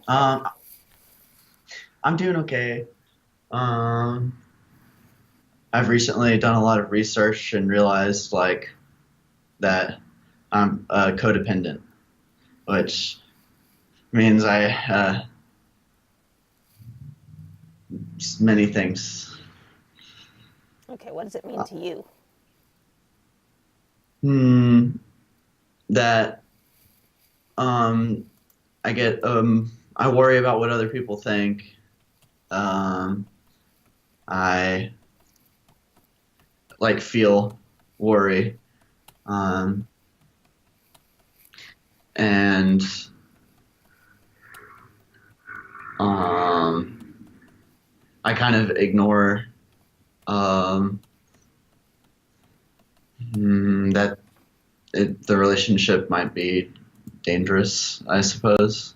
Um, I'm doing okay. Um, I've recently done a lot of research and realized like that I'm codependent, which means I many things. Okay, what does it mean Uh, to you? hmm, that um, I worry about what other people think. Um, I like feel worry. Um, and um, I kind of ignore um, that the relationship might be dangerous, I suppose.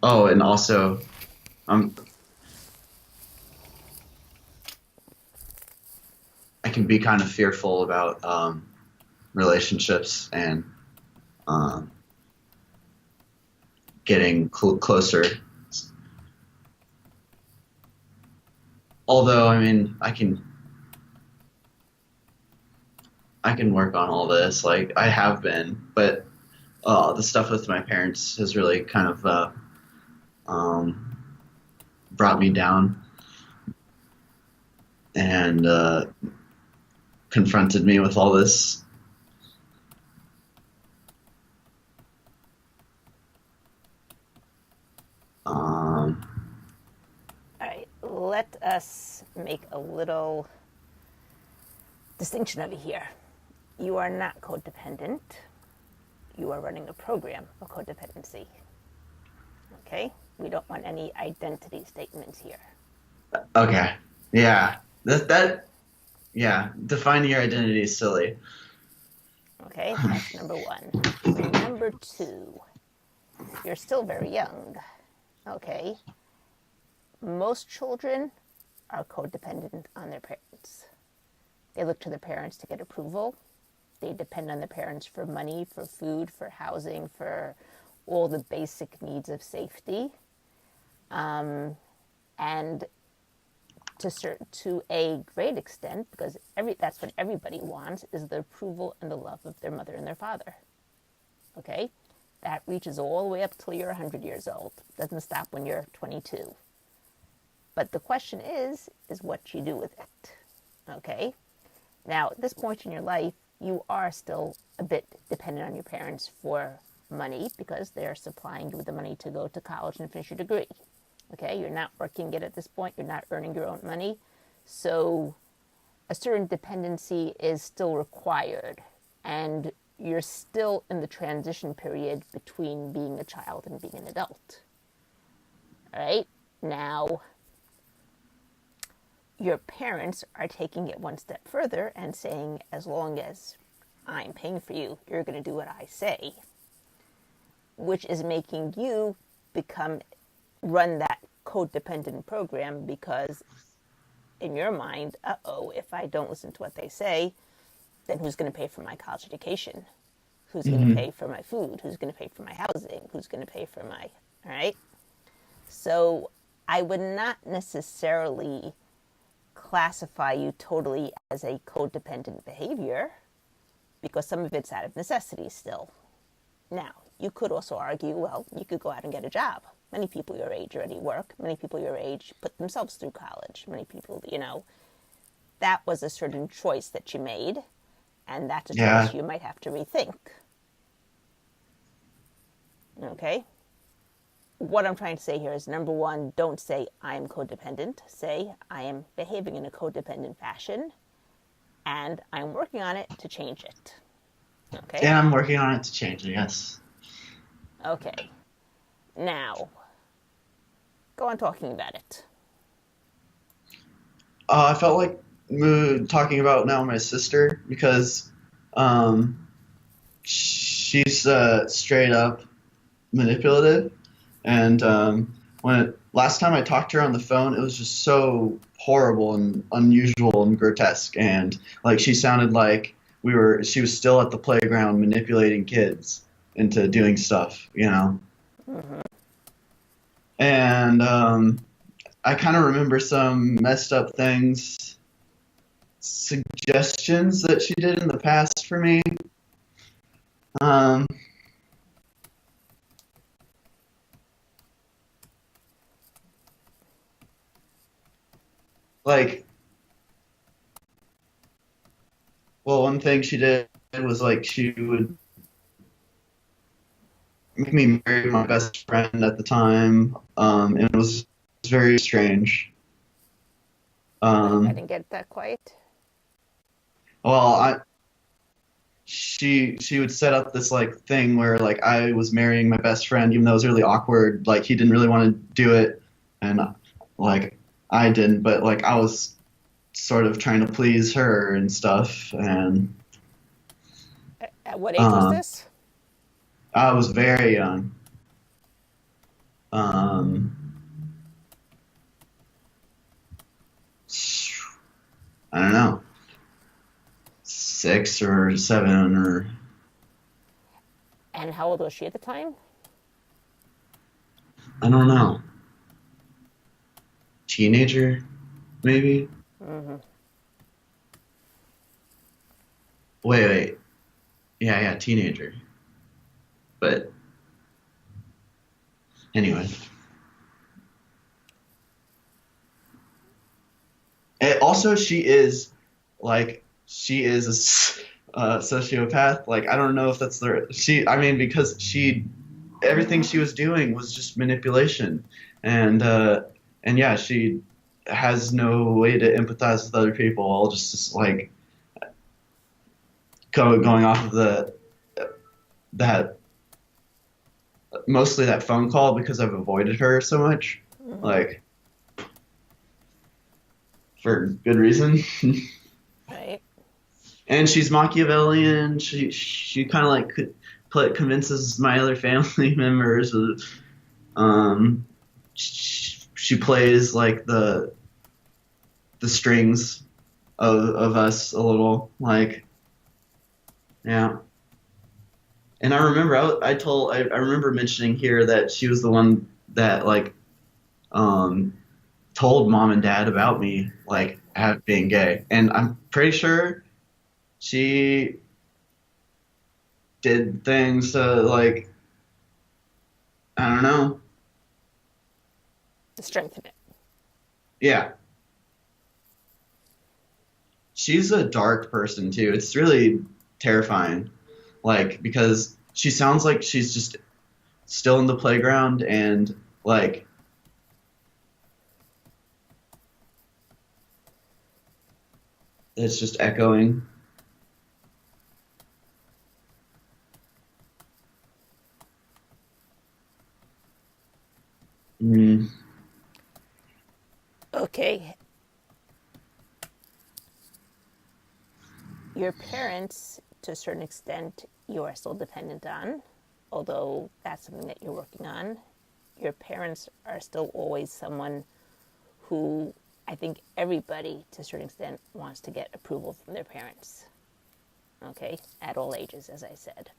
Oh, and also, um, I can be kind of fearful about relationships and um, getting closer. Although, I mean, I can work on all this. Like I have been, but the stuff with my parents has really kind of um, brought me down and confronted me with all this. Um, All right, let us make a little distinction over here. You are not codependent. You are running a program of codependency. Okay? We don't want any identity statements here. okay, yeah, that yeah, defining your identity is silly. Okay? That's number one. Number two, you're still very young. Okay? Most children are codependent on their parents. They look to their parents to get approval. They depend on their parents for money, for food, for housing, for all the basic needs of safety. And to a great extent, because that's what everybody wants, is the approval and the love of their mother and their father. Okay? That reaches all the way up till you're 100 years old. Doesn't stop when you're 22. But the question is what you do with it. Okay? Now, at this point in your life, you are still a bit dependent on your parents for money because they're supplying you with the money to go to college and finish your degree. Okay, you're not working yet at this point, you're not earning your own money. So a certain dependency is still required, and you're still in the transition period between being a child and being an adult. All right, now your parents are taking it one step further and saying, as long as I'm paying for you, you're going to do what I say, which is making you become run that codependent program because in your mind, if I don't listen to what they say, then who's going to pay for my college education? Who's going to Hmm. pay for my food? Who's going to pay for my housing? Who's going to pay for my, all right? So I would not necessarily classify you totally as a codependent behavior because some of it's out of necessity still. Now, you could also argue, well, you could go out and get a job. Many people your age already work. Many people your age put themselves through college. Many people, that was a certain choice that you made, and that's a choice Yeah, you might have to rethink. Okay? What I'm trying to say here is number one, don't say I'm codependent. Say I am behaving in a codependent fashion, and I'm working on it to change it. Okay? and I'm working on it to change it. Yes. Okay. Now, go on talking about it. I felt like talking about now my sister because um, she's straight up manipulative, and when last time I talked to her on the phone, it was just so horrible and unusual and grotesque, and like she sounded like she was still at the playground manipulating kids into doing stuff, you know. And I kind of remember some messed up things, suggestions that she did in the past for me. Um, like, well, one thing she did was like she would make me marry my best friend at the time, and it was very strange. I Um, didn't get that quite. well, she would set up this like thing where like I was marrying my best friend, even though it was really awkward. Like he didn't really want to do it, and like I didn't, but like I was sort of trying to please her and stuff, and At what age was um, this? I was very young. Um, I don't know, 6 or 7 or And how old was she at the time? I don't know, teenager maybe. Wait, yeah, teenager. But anyway, and also she is a sociopath. Like I don't know if that's the she. I mean, because she everything she was doing was just manipulation, and and yeah, she has no way to empathize with other people. All just like going off of the that mostly that phone call because I've avoided her so much, like for good reason. Right. And she's Machiavellian. She kind of like convinces my other family members. She plays like the strings of us a little, like yeah. And I remember I remember mentioning here that she was the one that like um told mom and dad about me Right. like being gay, and I'm pretty sure she did things to like I don't know. To strengthen it. Yeah, she's a dark person too. It's really terrifying. Like because she sounds like she's just still in the playground and like it's just echoing. Mm, Okay. Your parents, to a certain extent, you are still dependent on, although that's something that you're working on. Your parents are still always someone who I think everybody, to a certain extent, wants to get approval from their parents. Okay, at all ages, as I said.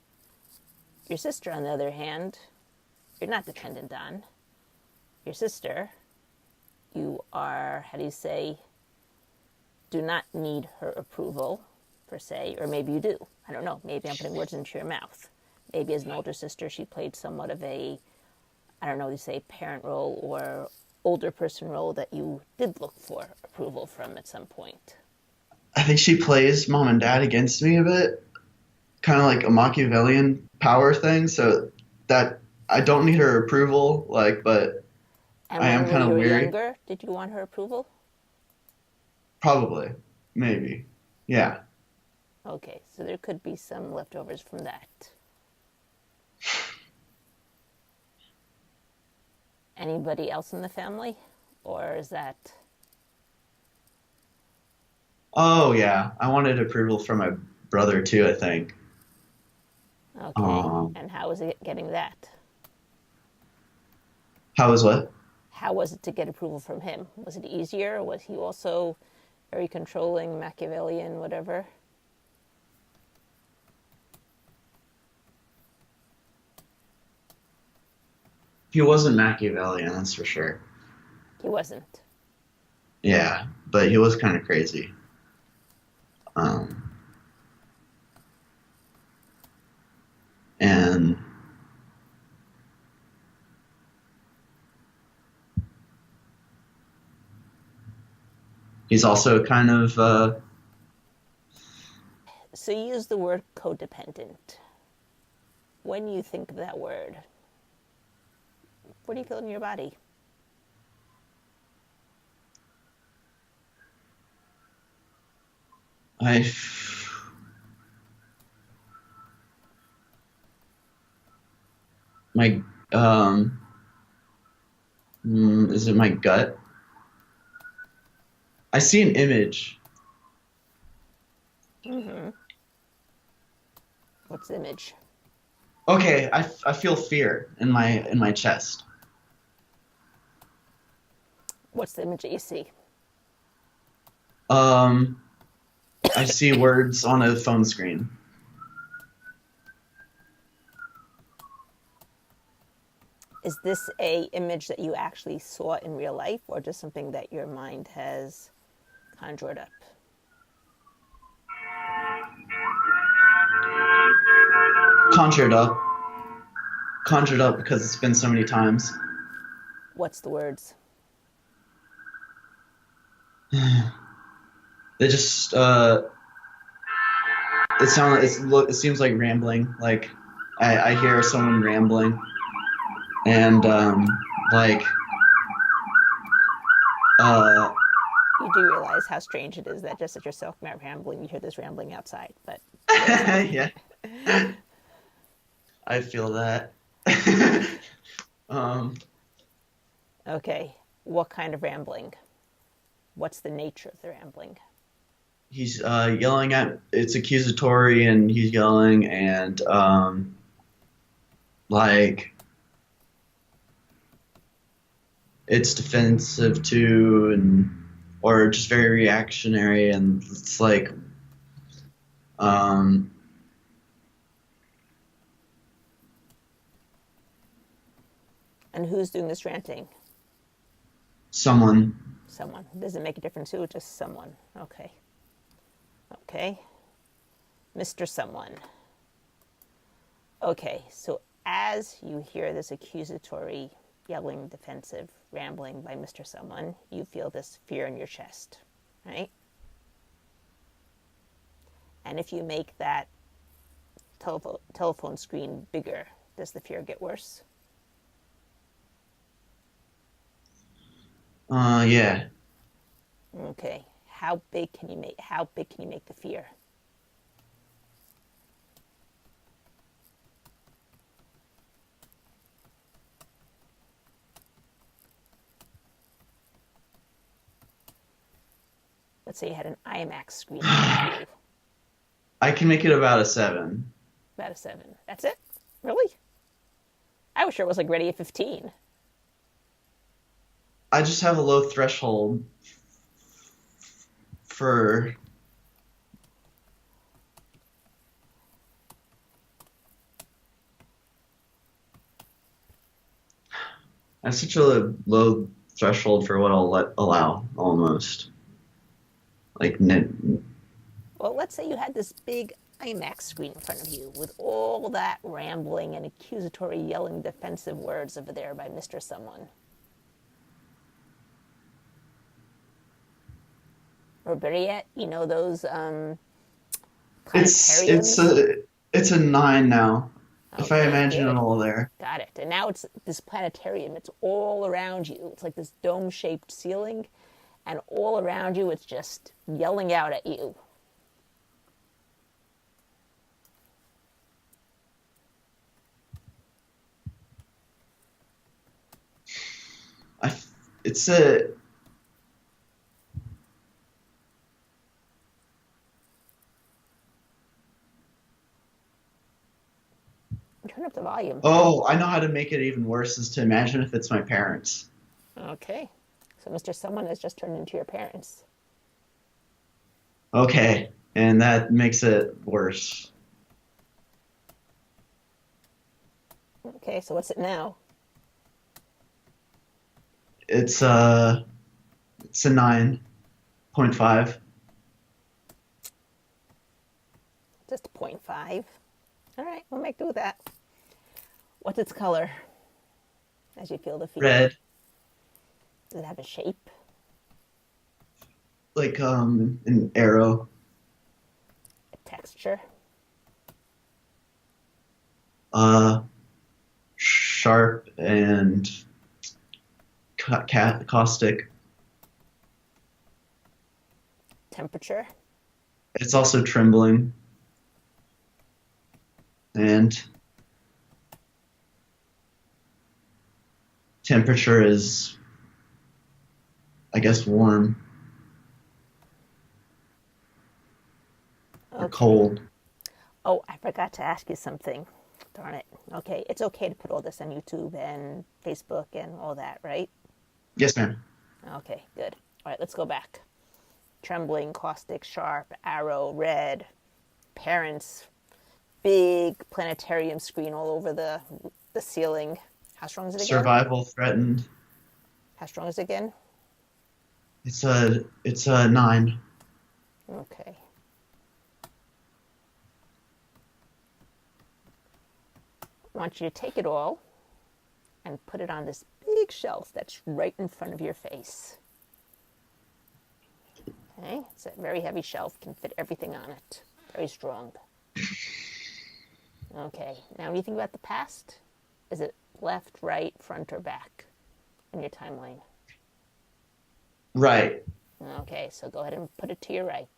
Your sister, on the other hand, you're not dependent on. Your sister, you are, how do you say, do not need her approval, per se, or maybe you do. I don't know. Maybe I'm putting words into your mouth. Maybe as an older sister, she played somewhat of a, I don't know, you say parent role or older person role that you did look for approval from at some point. I think she plays mom and dad against me a bit, kind of like a Machiavellian power thing. So that I don't need her approval, like, but And I am when kind you of were weary. younger, did you want her approval? Probably, maybe, yeah. Okay, so there could be some leftovers from that. Anybody else in the family? Or is that Oh yeah, I wanted approval from my brother too. I think. okay? Um, And how is it getting that? how was what? How was it to get approval from him? Was it easier? Was he also very controlling, Machiavellian, whatever? He wasn't Machiavellian, that's for sure. He wasn't. Yeah, but he was kind of crazy. Um, and he's also kind of So you use the word codependent. When you think of that word, what do you feel in your body? I my is it my gut? I see an image. What's the image? Okay, I feel fear in my chest. What's the image that you see? Um, I see words on a phone screen. Is this a image that you actually saw in real life, or just something that your mind has conjured up? Conjured up, conjured up because it's been so many times. What's the words? They just it seems like rambling. Like I hear someone rambling, and like uh You do realize how strange it is that just as yourself rambling, you hear this rambling outside. But yeah, I feel that. um, okay, what kind of rambling? What's the nature of the rambling? he's yelling at it's accusatory, and he's yelling, and like it's defensive too, and or just very reactionary, and it's like um And who's doing this ranting? someone. Someone. Does it make a difference who? Just someone. Okay. Okay. Mr. Someone. Okay, so as you hear this accusatory, yelling, defensive, rambling by Mr. Someone, you feel this fear in your chest, right? And if you make that telephone screen bigger, does the fear get worse? Yeah. Okay. How big can you make the fear? Let's say you had an IMAX screen in front of you, I can make it about a 7. about a 7. That's it? Really? I was sure it was like ready at 15. I just have a low threshold for I have such a low threshold for what I'll allow almost. Like Well, let's say you had this big IMAX screen in front of you with all that rambling and accusatory, yelling, defensive words over there by Mr. Someone. Or better yet, you know those it's planetariums? it's a 9 now. If I Okay, imagine it good. all there. Got it. And now it's this planetarium. It's all around you. It's like this dome shaped ceiling, and all around you, it's just yelling out at you. I it's a Turn up the volume. Oh, I know how to make it even worse is to imagine if it's my parents. Okay. So Mr. Someone has just turned into your parents. Okay, and that makes it worse. Okay, so what's it now? It's uh it's a 9.5. Just 0.5. All right, we'll make do with that. What's its color as you feel the fear? Red, Does it have a shape? like an arrow. A texture? Uh Sharp and caustic. Temperature? It's also trembling and temperature is, I guess, warm or Okay. cold. Oh, I forgot to ask you something. Darn it. Okay, it's okay to put all this on YouTube and Facebook and all that, right? Yes, ma'am. Okay, good. All right, let's go back. Trembling, caustic, sharp, arrow, red, parents, big planetarium screen all over the ceiling. How strong is it again? Survival threatened. How strong is it again? It's a 9. Okay. I want you to take it all and put it on this big shelf that's right in front of your face. Okay, it's a very heavy shelf, can fit everything on it. Very strong. Okay, now when you think about the past, is it left, right, front, or back in your timeline? Right. Okay, so go ahead and put it to your right.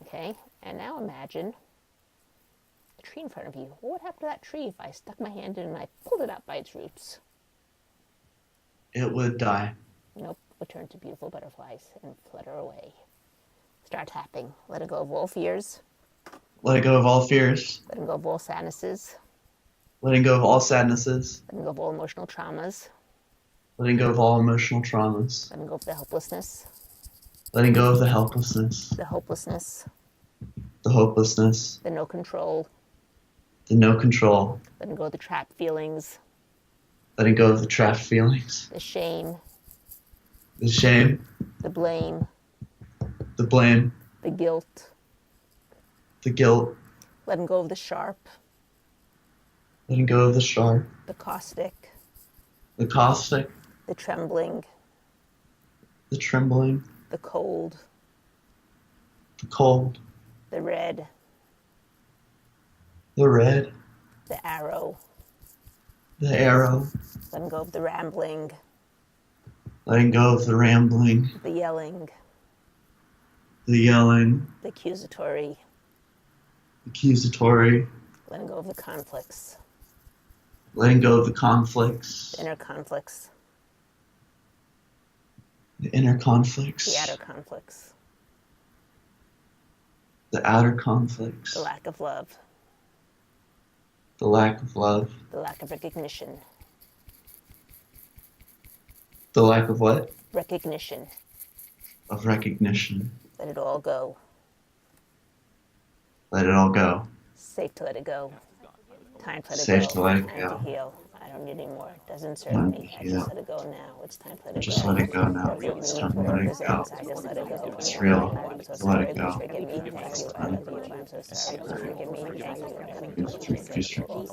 Okay, and now imagine a tree in front of you. What would happen to that tree if I stuck my hand in and I pulled it out by its roots? It would die. Nope, it would turn to beautiful butterflies and flutter away. Start tapping. Let it go of all fears. Letting go of all fears. Letting go of all sadnesses. Letting go of all sadnesses. Letting go of all emotional traumas. Letting go of all emotional traumas. Letting go of the helplessness. Letting go of the helplessness. The hopelessness. The hopelessness. The no control. The no control. Letting go of the trapped feelings. Letting go of the trapped feelings. The shame. The shame. The blame. The blame. The guilt. The guilt. Letting go of the sharp. Letting go of the sharp. The caustic. The caustic. The trembling. The trembling. The cold. The cold. The red. The red. The arrow. The arrow. Letting go of the rambling. Letting go of the rambling. The yelling. The yelling. The accusatory. Accusatory. Letting go of the conflicts. Letting go of the conflicts. The inner conflicts. The inner conflicts. The outer conflicts. The outer conflicts. The lack of love. The lack of love. The lack of recognition. The lack of what? Recognition. Of recognition. Let it all go. Let it all go. Safe to let it go. Time to let it Safe go. to let it Time go. to heal. I don't need any more. It doesn't serve Time me. to I heal. just let it go now. It's time to let it Just go. let it go now. Whatever it It's means, time to whatever let it it go. presents, I just let it go. It's real. I'm so Let sorry. it Please go. forgive me. Thank you. I love you. I'm so sorry. Please forgive me. Thank you. I'm coming to you. Be safe. Be safe. Be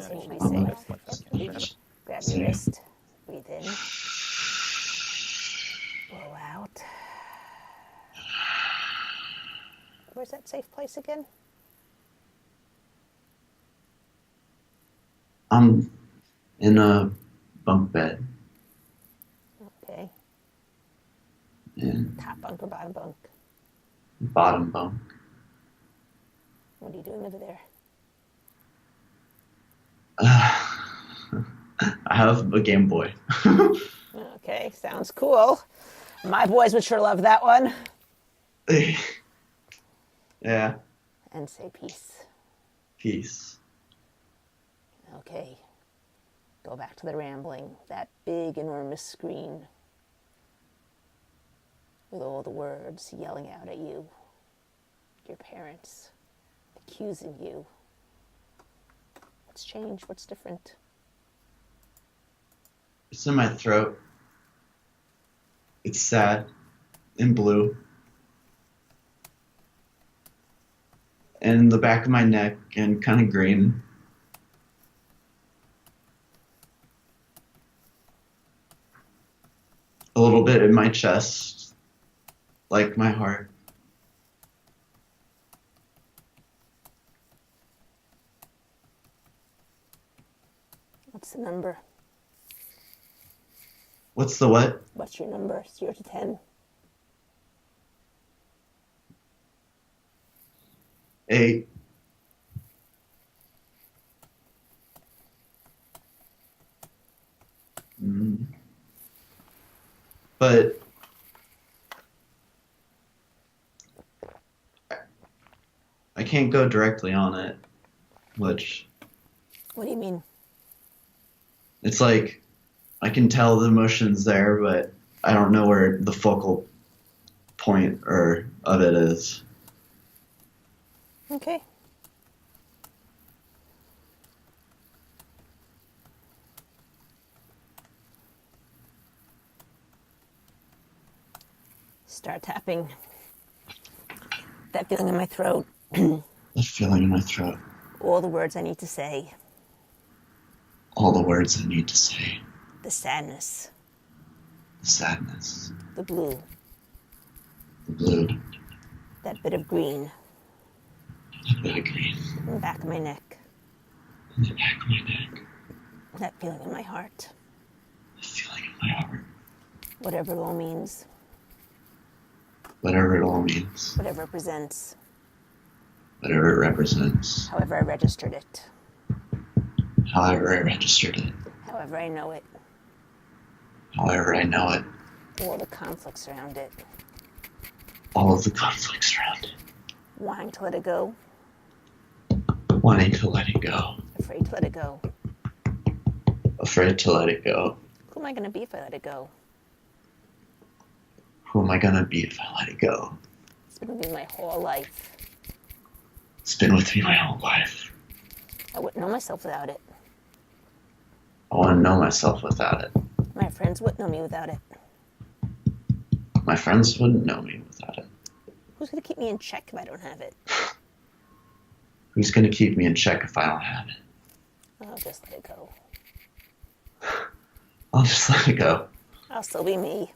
safe. Be safe. Grab your wrist. Breathe in. Blow out. Where's that safe place again? I'm in a bunk bed Okay. and Top bunk or bottom bunk? bottom bunk. What are you doing over there? I have a Game Boy. Okay, sounds cool. My boys would sure love that one. Yeah. And say peace. Peace. Okay. Go back to the rambling, that big, enormous screen with all the words yelling out at you, your parents accusing you. What's changed? What's different? It's in my throat. It's sad and blue. And the back of my neck and kind of green. A little bit in my chest, like my heart. What's the number? What's the what? What's your number? 0 to 10. 8. But I can't go directly on it, which What do you mean? it's like I can tell the emotion's there, but I don't know where the focal point or of it is. Okay. Start tapping. That feeling in my throat. That feeling in my throat. All the words I need to say. All the words I need to say. The sadness. The sadness. The blue. The blue. That bit of green. That bit of green. In the back of my neck. In the back of my neck. That feeling in my heart. The feeling in my heart. Whatever it all means. Whatever it all means. Whatever it represents. Whatever it represents. However I registered it. However I registered it. However I know it. However I know it. All the conflicts around it. All of the conflicts around it. Wanting to let it go. Wanting to let it go. Afraid to let it go. Afraid to let it go. Who am I going to be if I let it go? Who am I gonna be if I let it go? It's been with me my whole life. It's been with me my whole life. I wouldn't know myself without it. I want to know myself without it. My friends wouldn't know me without it. My friends wouldn't know me without it. Who's going to keep me in check if I don't have it? Who's gonna keep me in check if I don't have it? I'll just let it go. I'll just let it go. I'll still be me.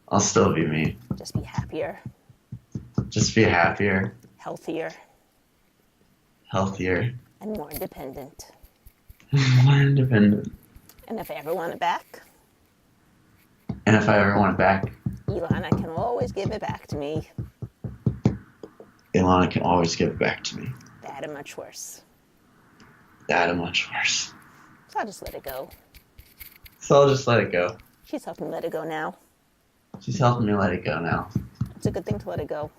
I'll still be me. Just be happier. Just be happier. Healthier. Healthier. And more independent. More independent. And if I ever want it back, And if I ever want it back, Ilana can always give it back to me. Ilana can always give it back to me. Bad and much worse. That and much worse. So I'll just let it go. So I'll just let it go. She's helping me let it go now. She's helping me let it go now. It's a good thing to let it go.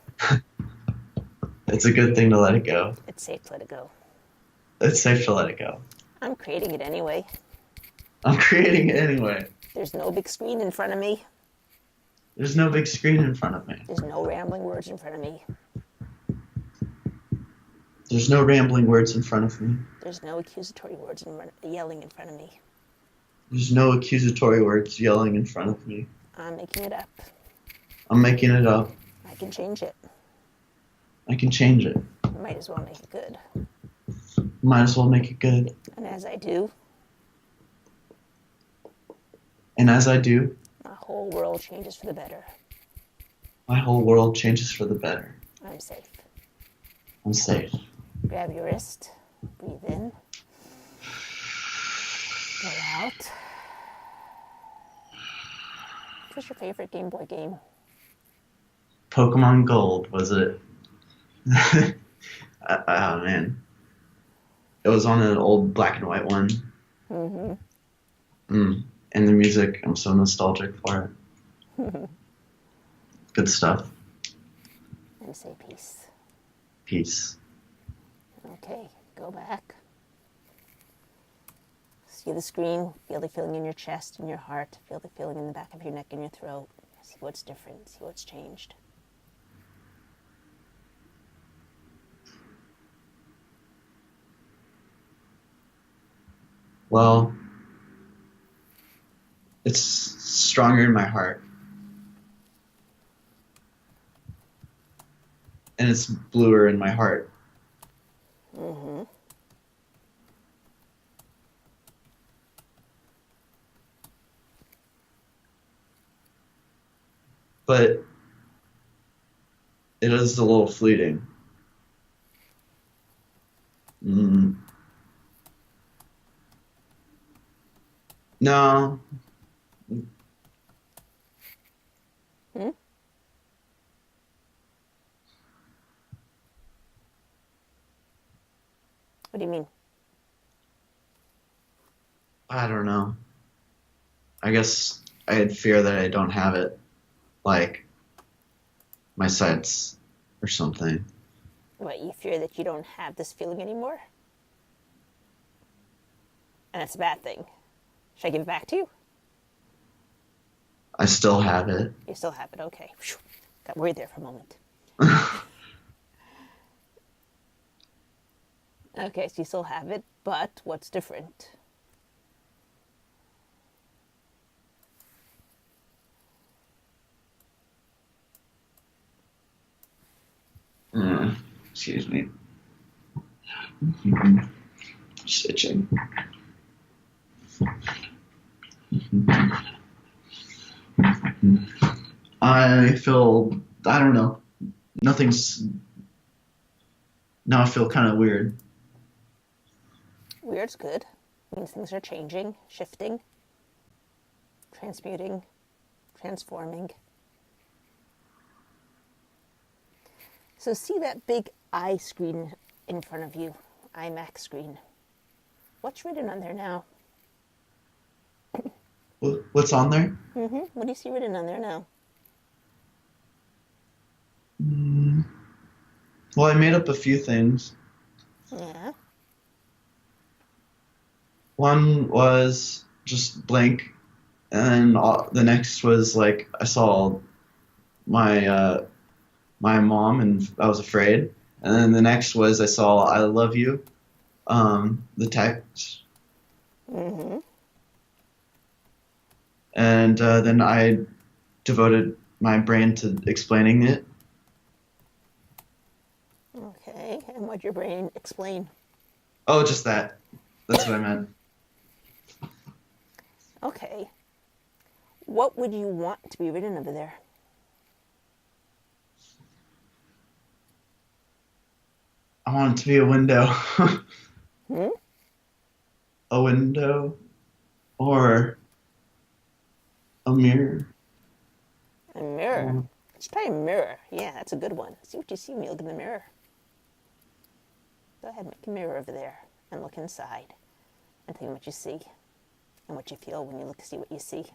It's a good thing to let it go. It's safe to let it go. It's safe to let it go. I'm creating it anyway. I'm creating it anyway. There's no big screen in front of me. There's no big screen in front of me. There's no rambling words in front of me. There's no rambling words in front of me. There's no accusatory words yelling in front of me. There's no accusatory words yelling in front of me. I'm making it up. I'm making it up. I can change it. I can change it. Might as well make it good. Might as well make it good. And as I do, And as I do, my whole world changes for the better. my whole world changes for the better. I'm safe. I'm safe. Grab your wrist. Breathe in. Go out. What's your favorite Game Boy game? Pokemon Gold, was it? Oh, man. It was on an old black and white one. Mm-hmm. And the music, I'm so nostalgic for it. Good stuff. And say peace. Peace. Okay, go back. See the screen, feel the feeling in your chest, in your heart, feel the feeling in the back of your neck and your throat. See what's different, see what's changed. Well, it's stronger in my heart, and it's bluer in my heart. Mm-hmm. But it is a little fleeting. Mm, no, Hmm? What do you mean? I don't know. I guess I had fear that I don't have it, like my sights or something. What, you fear that you don't have this feeling anymore? And that's a bad thing. Should I give it back to you? I still have it. You still have it, okay. Whew. Got worried there for a moment. Okay, so you still have it, but what's different? Mm, excuse me. Just itching. I feel, I don't know. Nothing's, now I feel kind of weird. Weird's good. It means things are changing, shifting, transmuting, transforming. So see that big I screen in front of you, iMac screen. What's written on there now? What's on there? What do you see written on there now? Mm, well, I made up a few things. Yeah. One was just blank, and then the next was like I saw my my mom and I was afraid, and then the next was I saw I love you, the text, Mm-hmm. and then I devoted my brain to explaining it. Okay, and what'd your brain explain? Oh, just that. That's what I meant. Okay, what would you want to be written over there? I want it to be a window, Hmm? a window, or a mirror. A mirror. Or, Let's try a mirror. Yeah, that's a good one. See what you see when you look in the mirror. Go ahead, make a mirror over there and look inside and tell me what you see and what you feel when you look to see what you see.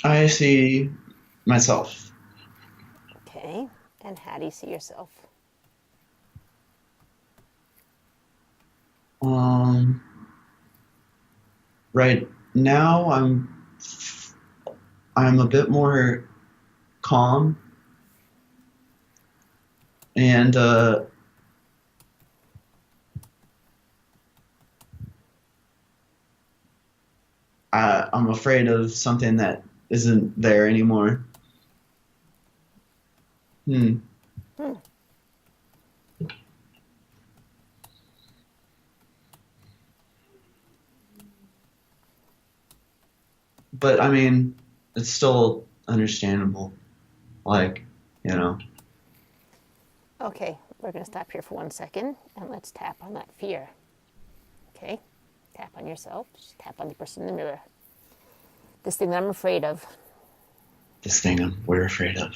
I see myself. Okay, and how do you see yourself? Um, right now, I'm a bit more calm, and I'm afraid of something that isn't there anymore. Hmm. Hmm. But I mean, it's still understandable. Like, you know. Okay, we're going to stop here for 1 second and let's tap on that fear. Okay? Tap on yourself. Just tap on the person in the mirror. This thing that I'm afraid of, This thing we're afraid of.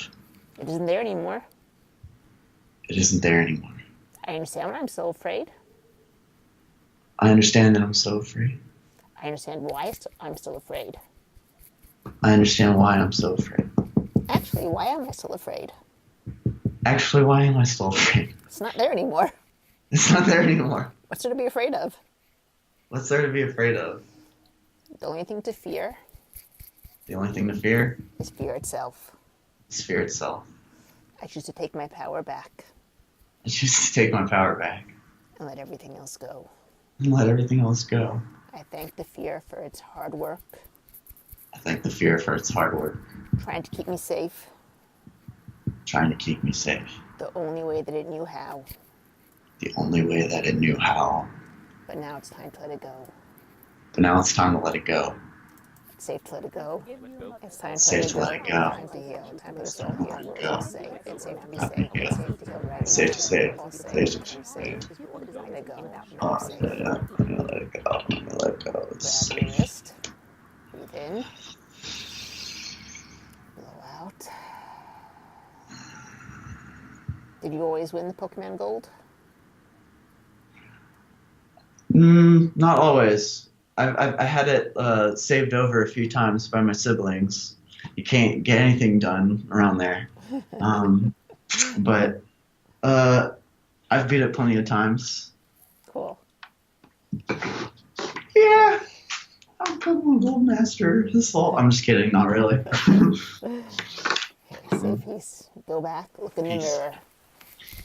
it isn't there anymore. It isn't there anymore. I understand why I'm so afraid. I understand that I'm so afraid. I understand why I'm still afraid. I understand why I'm so afraid. Actually, why am I still afraid? Actually, why am I still afraid? It's not there anymore. It's not there anymore. What's there to be afraid of? What's there to be afraid of? The only thing to fear The only thing to fear is fear itself. is fear itself. I choose to take my power back I choose to take my power back and let everything else go. and let everything else go. I thank the fear for its hard work, I thank the fear for its hard work, trying to keep me safe trying to keep me safe. the only way that it knew how. The only way that it knew how. But now it's time to let it go. But now it's time to let it go. It's safe to let it go. It's time It's to let safe it to go. let it go. Time to heal. Time for the It's soul time to heal. let it It's go. safe. It's safe to be Time safe. to It's heal. safe to heal right It's safe to now. save. It's It's safe. safe to It's save. safe. Let it go. Now I'm Oh, safe. yeah. I'm gonna let it go. I'm gonna let it go. It's Grab your safe. wrist. Breathe in. Blow out. Did you always win the Pokemon Gold? Not always. I had it saved over a few times by my siblings. You can't get anything done around there. Um, but I've beat it plenty of times. Cool. Yeah, I'm Pokemon Gold Master. I'm just kidding. Not really. Okay, say peace. Go back, look in the Peace. mirror.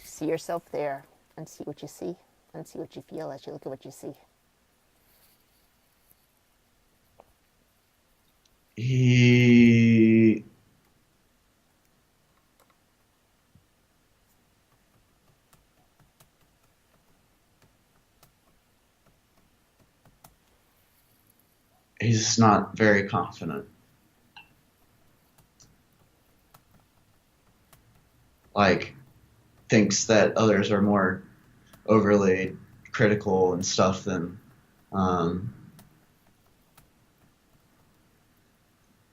See yourself there and see what you see and see what you feel as you look at what you see. He he's not very confident. Like thinks that others are more overly critical and stuff um,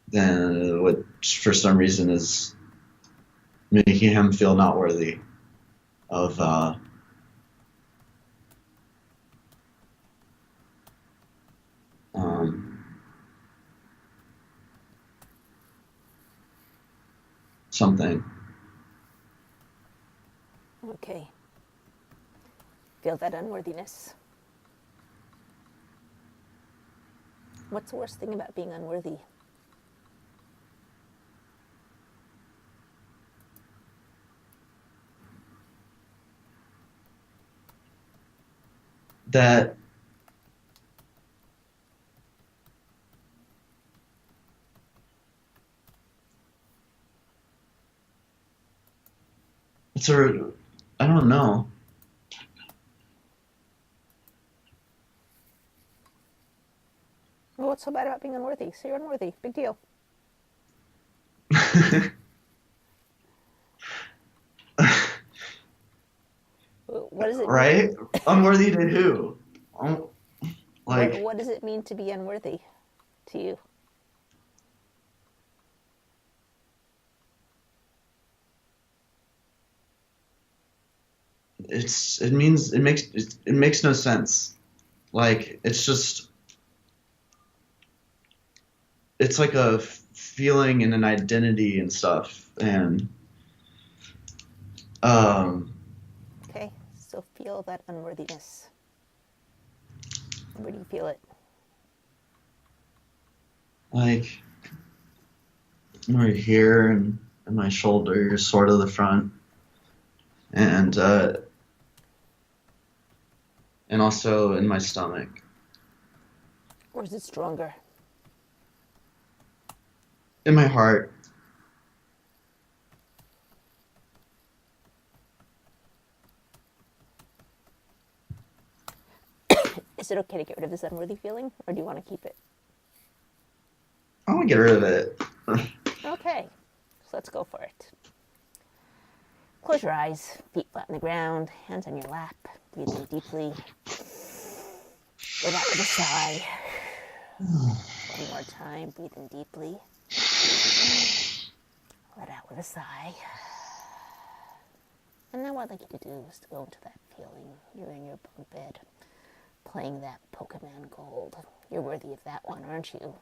than what for some reason is making him feel not worthy of um, something. Okay. Feel that unworthiness. What's the worst thing about being unworthy? That it's a I don't know. Well, what's so bad about being unworthy? So you're unworthy. Big deal. What does it mean? Right? Unworthy to who? Um, What, Like what does it mean to be unworthy to you? it makes no sense. Like it's like a feeling and an identity and stuff and um Okay, so feel that unworthiness. Where do you feel it? like right here and my shoulder, sort of the front, and and also in my stomach. Or is it stronger? In my heart. Is it okay to get rid of this unworthy feeling, or do you want to keep it? I want to get rid of it. Okay, so let's go for it. Close your eyes, feet flat on the ground, hands on your lap. Breathe in deeply. Let out with a sigh. One more time, breathe in deeply. Let out with a sigh. And now what I'd like you to do is to go into that feeling. You're in your bunk bed, playing that Pokemon Gold. You're worthy of that one, aren't you?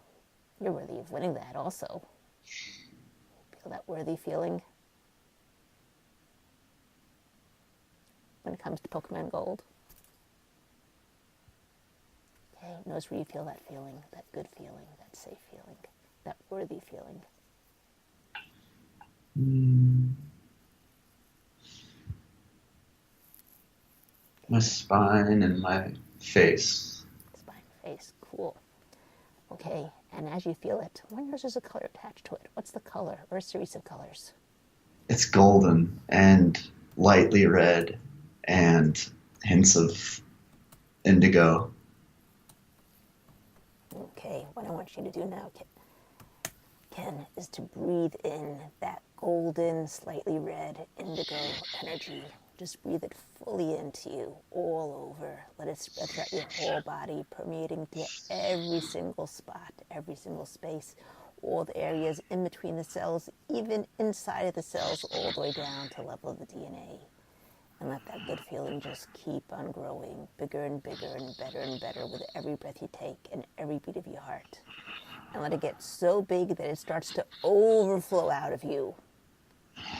You're worthy of winning that also. Feel that worthy feeling when it comes to Pokemon Gold. Okay, notice where you feel that feeling, that good feeling, that safe feeling, that worthy feeling. My spine and my face. Spine, face, cool. Okay, and as you feel it, I wonder if there's a color attached to it. What's the color or a series of colors? It's golden and lightly red and hints of indigo. Okay, what I want you to do now, Ken, is to breathe in that golden, slightly red indigo energy. Just breathe it fully into you, all over. Let it spread throughout your whole body, permeating to every single spot, every single space, all the areas in between the cells, even inside of the cells, all the way down to the level of the DNA. And let that good feeling just keep on growing, bigger and bigger and better with every breath you take and every beat of your heart. And let it get so big that it starts to overflow out of you.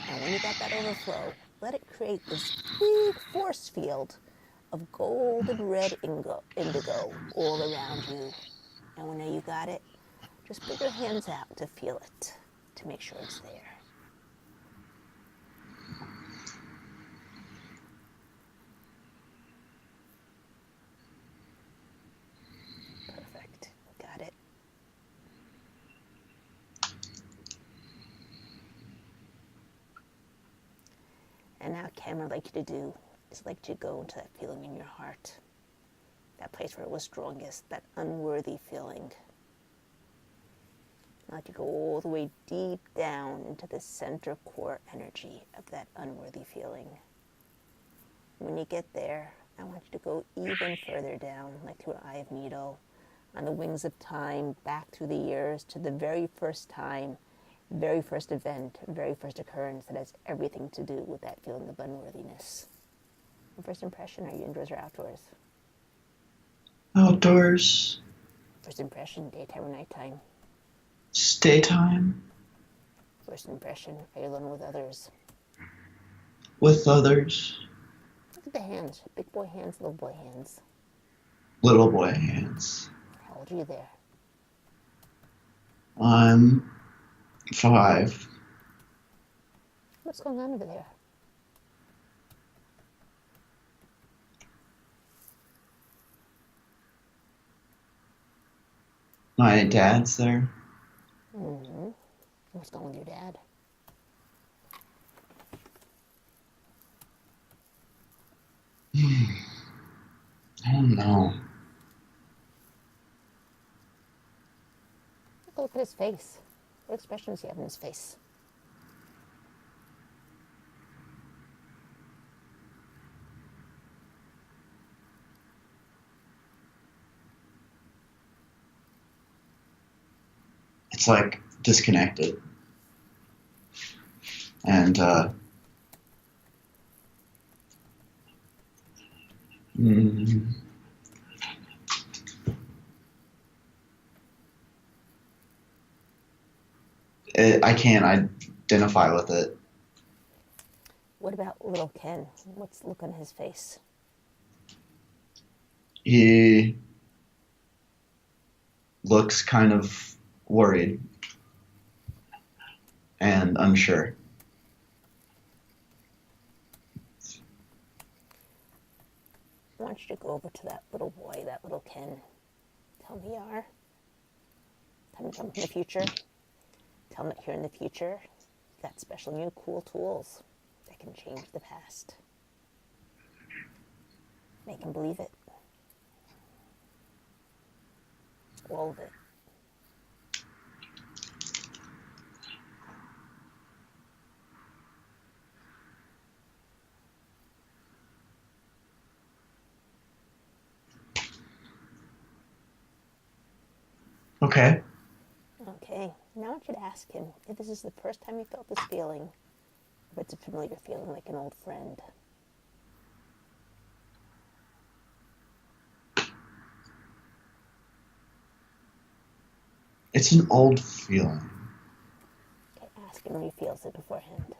And when you got that overflow, let it create this big force field of golden red indigo all around you. And when you got it, just put your hands out to feel it, to make sure it's there. Perfect. Got it. And now, Ken, what I'd like you to do is like to go into that feeling in your heart, that place where it was strongest, that unworthy feeling. I'd like to go all the way deep down into the center core energy of that unworthy feeling. When you get there, I want you to go even further down, like through an eye of needle, on the wings of time, back through the years to the very first time, very first event, very first occurrence that has everything to do with that feeling of unworthiness. First impression, are you indoors or outdoors? Outdoors. First impression, daytime or nighttime? It's daytime. First impression, are you alone with others? With others. Look at the hands, big boy hands, little boy hands. Little boy hands. How old are you there? I'm 5. What's going on over there? My dad's there. Mm-hmm. What's going on with your dad? I don't know. Look at his face. What expression does he have in his face? It's like disconnected. And I can't identify with it. What about little Ken? What's the look on his face? He looks kind of worried and unsure. I want you to go over to that little boy, that little Ken. Tell him who you are. Tell him you come from the future. Tell him that here in the future, you got special new cool tools that can change the past. Make him believe it. All of it. Okay. Okay, now I want you to ask him if this is the first time you felt this feeling, if it's a familiar feeling like an old friend. It's an old feeling. Okay, ask him where he feels it beforehand.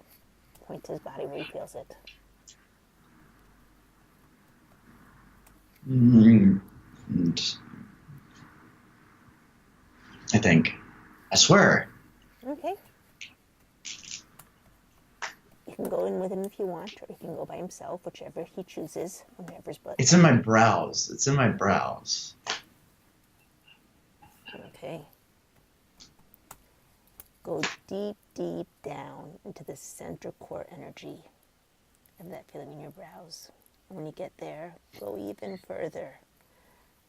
Point to his body where he feels it. Mm, I think. I swear. Okay, you can go in with him if you want, or he can go by himself, whichever he chooses, whatever's but. It's in my brows. It's in my brows. Okay, go deep, deep down into the center core energy of that feeling in your brows. And when you get there, go even further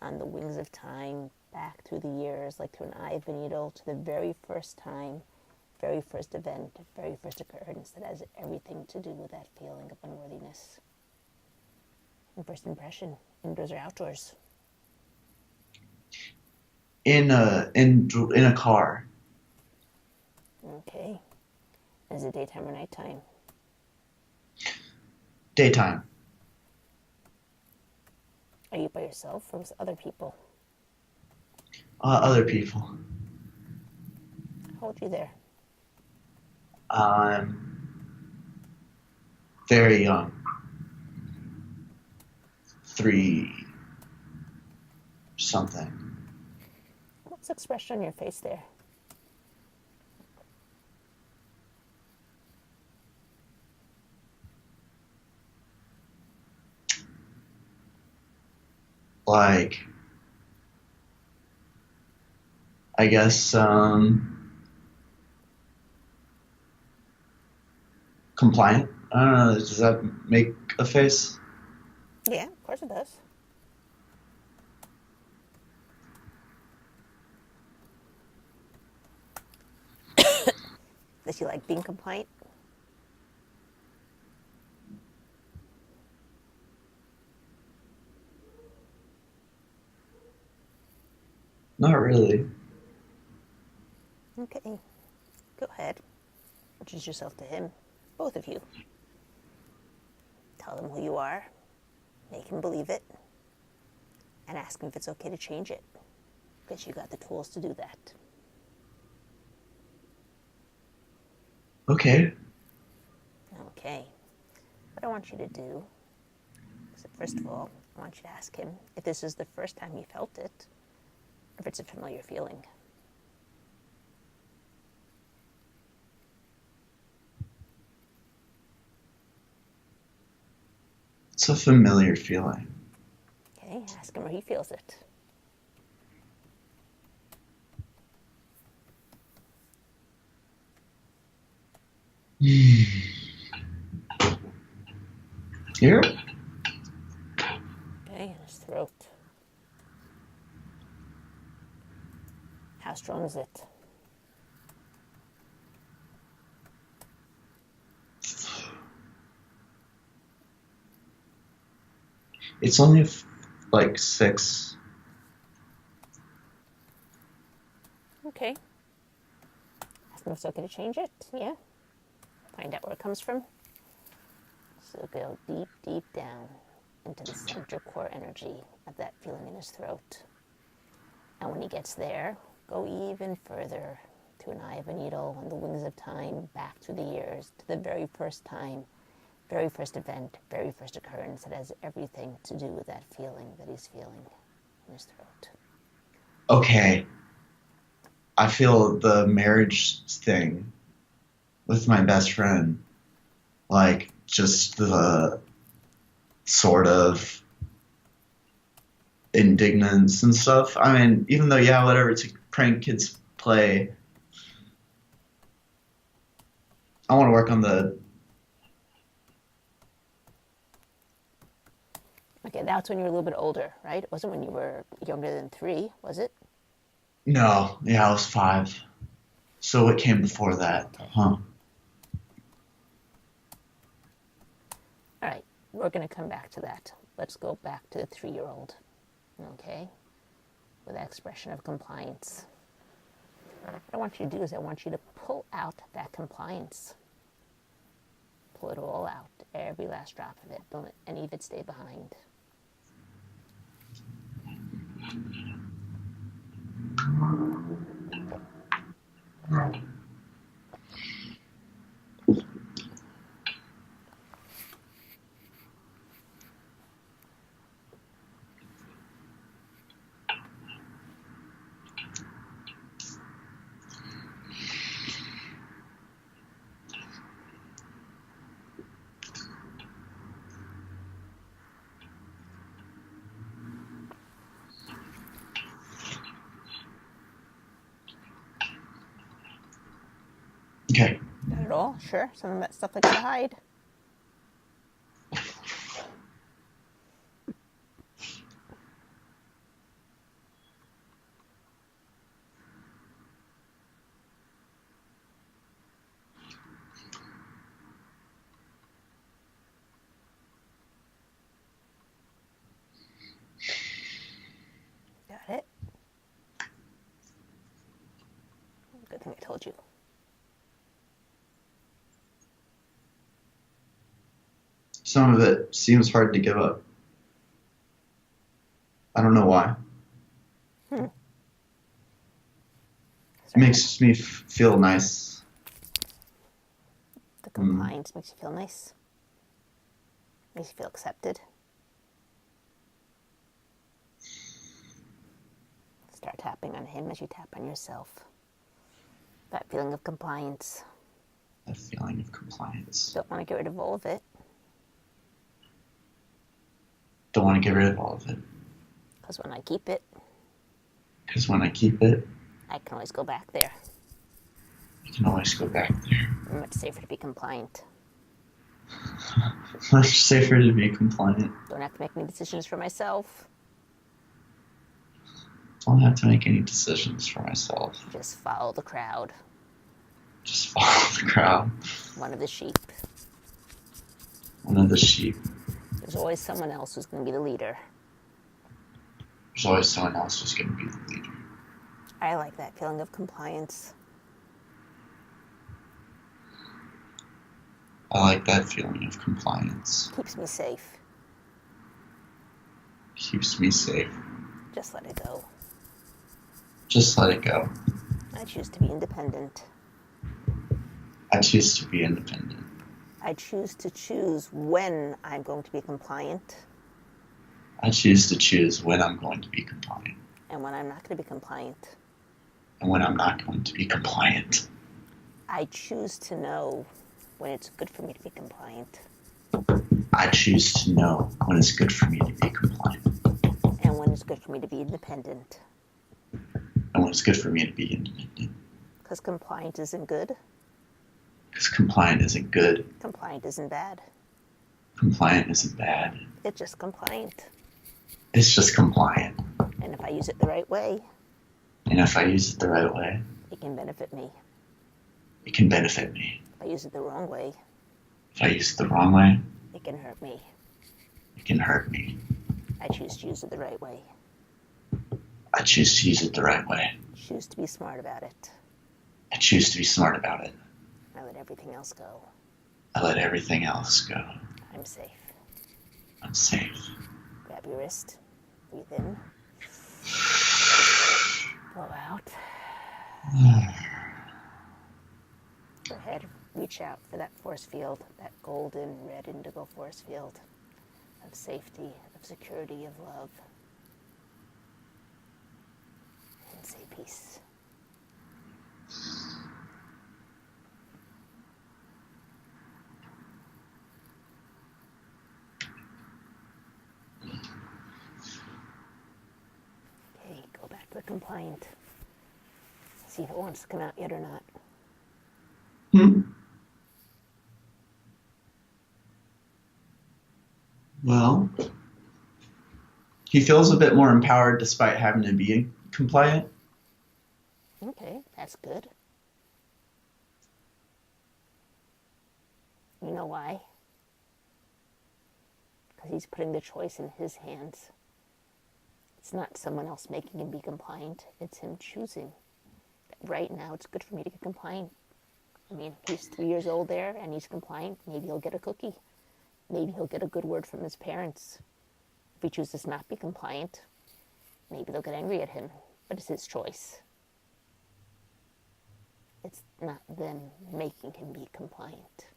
on the wings of time, back through the years, like through an eye of a needle, to the very first time, very first event, very first occurrence that has everything to do with that feeling of unworthiness. And first impression, indoors or outdoors. In a car. Okay. Is it daytime or nighttime? Daytime. Are you by yourself or with other people? Other people. How old are you there? Very young. 3 something. What's the expression on your face there? Like, I guess, compliant. I don't know. Does that make a face? Yeah, of course it does. Does she like being compliant? Not really. Okay, go ahead. Introduce yourself to him, both of you. Tell him who you are, make him believe it, and ask him if it's okay to change it, because you got the tools to do that. Okay. Okay, what I want you to do is, first of all, I want you to ask him if this is the first time he felt it, or if it's a familiar feeling. It's a familiar feeling. Okay, ask him where he feels it. Here? Okay, in his throat. How strong is it? It's only like 6. Okay, ask him if it's okay to change it. Yeah, find out where it comes from. So go deep, deep down into the center core energy of that feeling in his throat. And when he gets there, go even further to an eye of a needle on the wings of time, back through the years, to the very first time, very first event, very first occurrence that has everything to do with that feeling that he's feeling in his throat. Okay. I feel the marriage thing with my best friend. Like, just the sort of indignance and stuff. I mean, even though, yeah, whatever, it's a prank kids play. I want to work on the. Okay, that's when you were a little bit older, right? It wasn't when you were younger than 3, was it? No, yeah, I was 5. So what came before that? Okay. Huh. All right, we're going to come back to that. Let's go back to the 3-year-old, okay, with that expression of compliance. What I want you to do is I want you to pull out that compliance. Pull it all out, every last drop of it. Don't let any of it stay behind. Okay. Not at all? Sure. Some of that stuff likes to hide. Got it? Good thing I told you. Some of it seems hard to give up. I don't know why. It makes me feel nice. The compliance makes you feel nice. Makes you feel accepted. Start tapping on him as you tap on yourself. That feeling of compliance. That feeling of compliance. Don't want to get rid of all of it. Don't want to get rid of all of it. Because when I keep it, I can always go back there. I can always go back there. It's much safer to be compliant. Much safer to be compliant. Don't have to make any decisions for myself. Don't have to make any decisions for myself. Just follow the crowd. Just follow the crowd. One of the sheep. One of the sheep. There's always someone else who's going to be the leader. There's always someone else who's going to be the leader. I like that feeling of compliance. I like that feeling of compliance. Keeps me safe. Keeps me safe. Just let it go. Just let it go. I choose to be independent. I choose to be independent. I choose when I'm going to be compliant. I choose to choose when I'm going to be compliant. And when I'm not going to be compliant. And when I'm not going to be compliant. I choose to know when it's good for me to be compliant. I choose to know when it's good for me to be compliant. And when it's good for me to be independent. And when it's good for me to be independent. Because compliant isn't good. Because compliant isn't good. Compliant isn't bad. Compliant isn't bad. It's just compliant. It's just compliant. And if I use it the right way, it can benefit me. It can benefit me. If I use it the wrong way, it can hurt me. It can hurt me. I choose to use it the right way. I choose to use it the right way. Choose to be smart about it. I choose to be smart about it. I let everything else go. I let everything else go. I'm safe. I'm safe. Grab your wrist. Breathe in. Blow out. Go ahead. Reach out for that force field, that golden red indigo force field of safety, of security, of love. And say peace. Okay, go back to compliant. See if it wants to come out yet or not. Well, he feels a bit more empowered despite having to be compliant. Okay, that's good. You know why? Because he's putting the choice in his hands. It's not someone else making him be compliant. It's him choosing right now it's good for me to get compliant. I mean, he's 3 years old there and he's compliant. Maybe he'll get a cookie. Maybe he'll get a good word from his parents. If he chooses not to be compliant, maybe they'll get angry at him. But it's his choice. It's not them making him be compliant.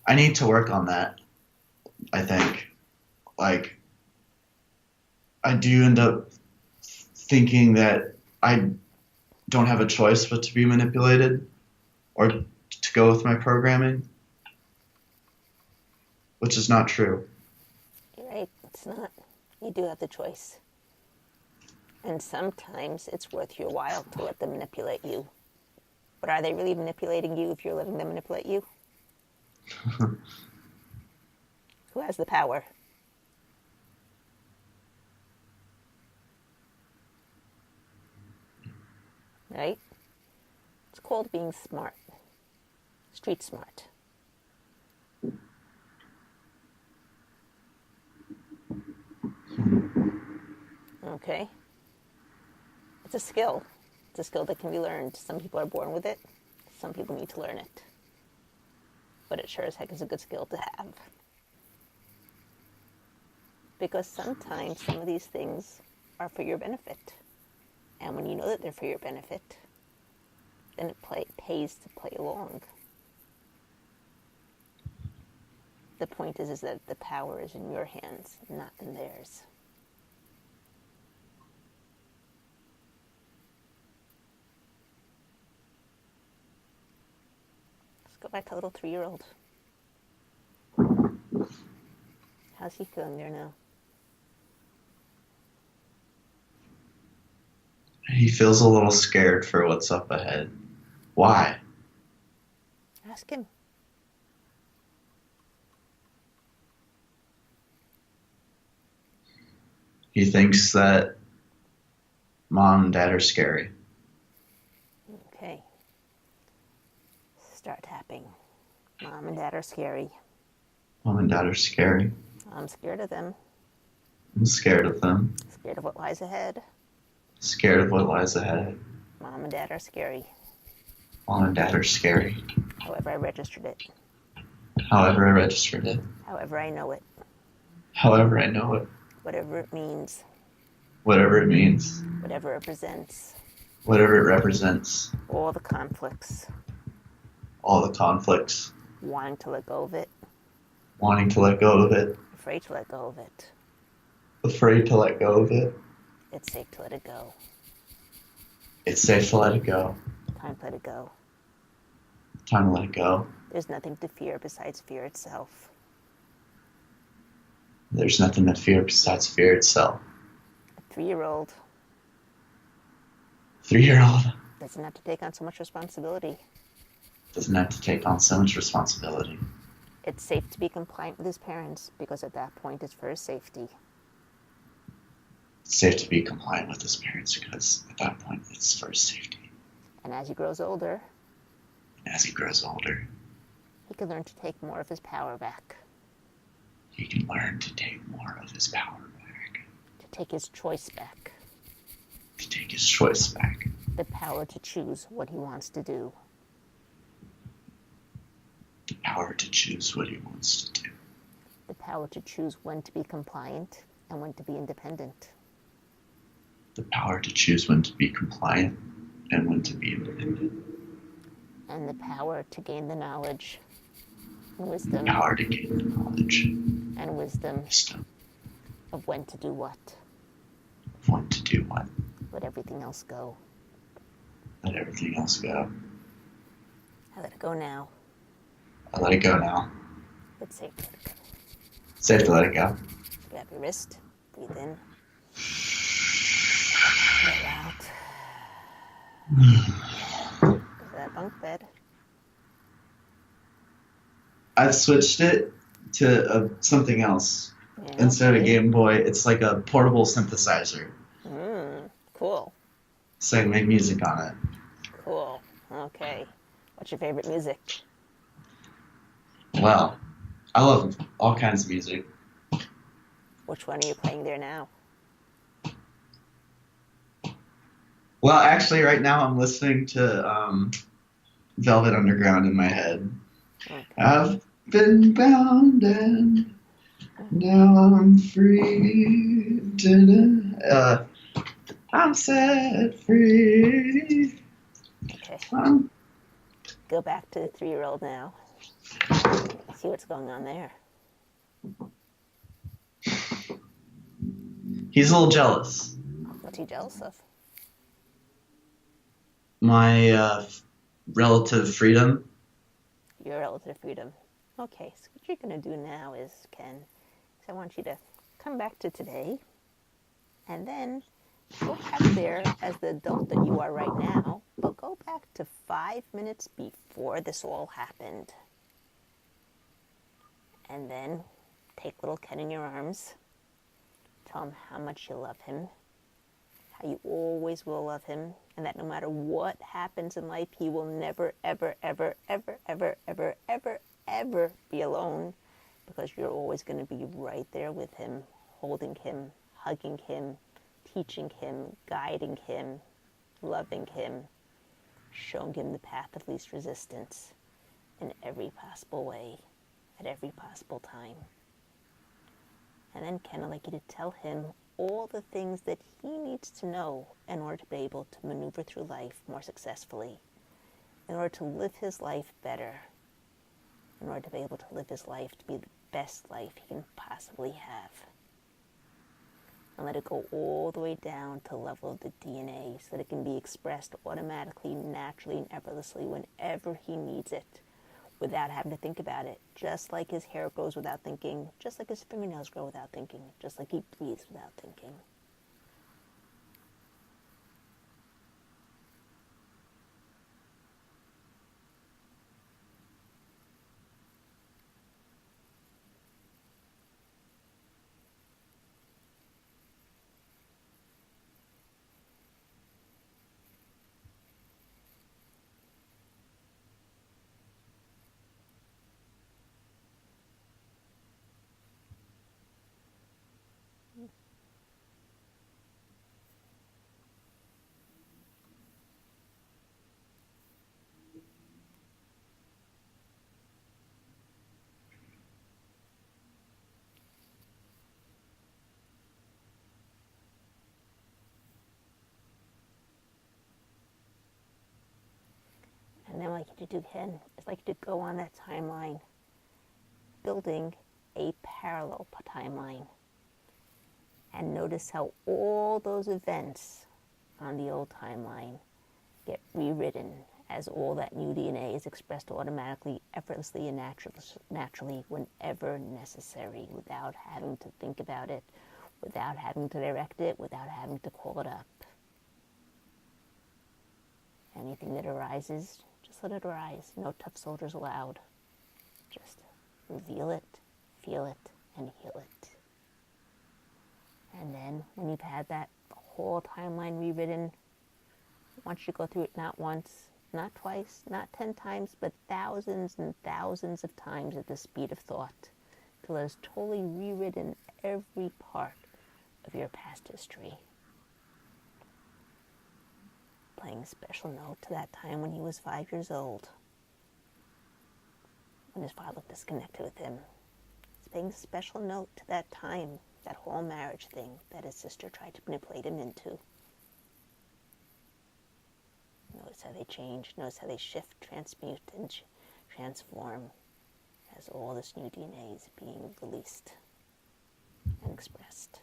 I need to work on that, I think. Like, I do end up thinking that I don't have a choice but to be manipulated or to go with my programming, which is not true. You're right, it's not. You do have the choice. And sometimes it's worth your while to let them manipulate you. But are they really manipulating you if you're letting them manipulate you? Who has the power? Right? It's called being smart. Street smart. Okay? It's a skill. It's a skill that can be learned. Some people are born with it. Some people need to learn it. But it sure as heck is a good skill to have. Because sometimes some of these things are for your benefit. And when you know that they're for your benefit, then it pays to play along. The point is that the power is in your hands, not in theirs. Let's go back to little 3-year-old. How's he feeling there now? He feels a little scared for what's up ahead. Why? Ask him. He thinks that mom and dad are scary. Okay. Start tapping. Mom and dad are scary. Mom and dad are scary. I'm scared of them. I'm scared of them. Scared of what lies ahead. Scared of what lies ahead. Mom and dad are scary. Mom and dad are scary. However I registered it. However I registered it. However I know it. However I know it. Whatever it means. Whatever it means. Whatever it represents. Whatever it represents. All the conflicts. All the conflicts. Wanting to let go of it. Wanting to let go of it. Afraid to let go of it. Afraid to let go of it. It's safe to let it go. It's safe to let it go. Time to let it go. Time to let it go. There's nothing to fear besides fear itself. There's nothing to fear besides fear itself. A 3-year-old 3-year-old doesn't have to take on so much responsibility. doesn't have to take on so much responsibility. It's safe to be compliant with his parents because at that point it's for his safety. It's safe to be compliant with his parents because at that point it's for his safety. And as he grows older, As he grows older, he can learn to take more of his power back. he can learn to take more of his power back. To take his choice back. To take his choice back. The power to choose what he wants to do. The power to choose what he wants to do. The power to choose when to be compliant and when to be independent. The power to choose when to be compliant and when to be independent. And the power to gain the knowledge and The wisdom power to gain the knowledge. and wisdom Wisdom. of when to do what. Of when to do what. Let everything else go. Let everything else go. I let it go now. I let it go now. It's safe to let it go. It's safe to let it go. Grab your wrist. Breathe in. Let out. Go to that bunk bed. I've switched it to something else. Yeah, Instead of a okay. Game Boy, it's like a portable synthesizer. Cool. So I can make music on it. Cool. Okay. What's your favorite music? Well, I love all kinds of music. Which one are you playing there now? Well, actually, right now I'm listening to Velvet Underground in my head. Okay. I've been bound and now I'm free. I'm set free. Okay. Um, Go back to the 3-year-old now. See what's going on there. he's a little jealous. What's he jealous of? My relative freedom. Your relative freedom. Okay, so what you're going to do now is, Ken, is I want you to come back to today and then go back there as the adult that you are right now, but go back to 5 minutes before this all happened. And then take little Ken in your arms, tell him how much you love him, how you always will love him, and that no matter what happens in life, he will never, ever, ever, ever, ever, ever, ever, ever be alone, because you're always going to be right there with him, holding him, hugging him, teaching him, guiding him, loving him, showing him the path of least resistance in every possible way, at every possible time. And then Ken, I'd like you to tell him all the things that he needs to know in order to be able to maneuver through life more successfully, in order to live his life better, in order to be able to live his life to be the best life he can possibly have. And let it go all the way down to the level of the DNA so that it can be expressed automatically, naturally, and effortlessly whenever he needs it, without having to think about it. Just like his hair grows without thinking, just like his fingernails grow without thinking, just like he breathes without thinking. And then what I'd like you to do, Ken, is like to go on that timeline, building a parallel timeline. And notice how all those events on the old timeline get rewritten as all that new DNA is expressed automatically, effortlessly, and naturally whenever necessary, without having to think about it, without having to direct it, without having to call it up. Anything that arises, just let it arise. No tough soldiers allowed. Just reveal it, feel it, and heal it. And then when you've had that whole timeline rewritten, once you go through it not once, not twice, not 10 times, but thousands and thousands of times at the speed of thought, till it has totally rewritten every part of your past history. Playing a special note to that time when he was 5 years old, when his father disconnected with him. It's paying a special note to that time, that whole marriage thing that his sister tried to manipulate him into. Notice how they change, notice how they shift, transmute, and transform as all this new DNA is being released and expressed.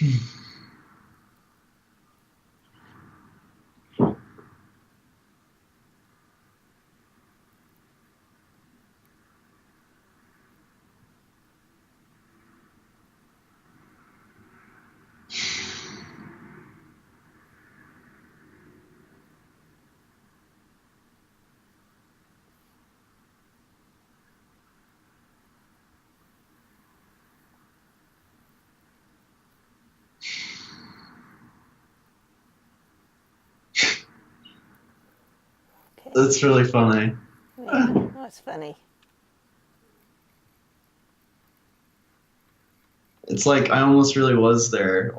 Okay. That's really funny. Yeah, that's funny. It's like I almost really was there,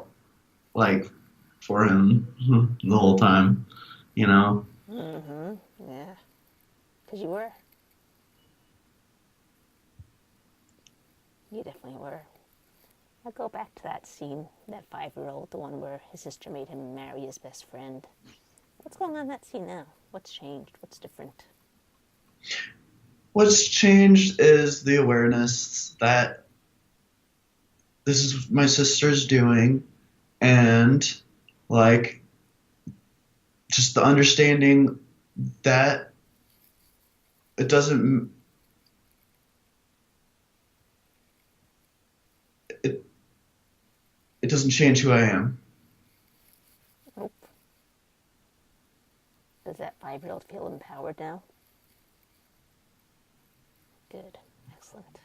like for him the whole time, you know. Mm-hmm. Yeah. Because you were. You definitely were. I'll go back to that scene, that 5-year-old, the one where his sister made him marry his best friend. What's going on in that scene now? What's changed? What's different? What's changed is the awareness that this is what my sister's doing, and like just the understanding that it doesn't it, it doesn't change who I am. Nope. Does that 5-year-old feel empowered now? Good. Excellent.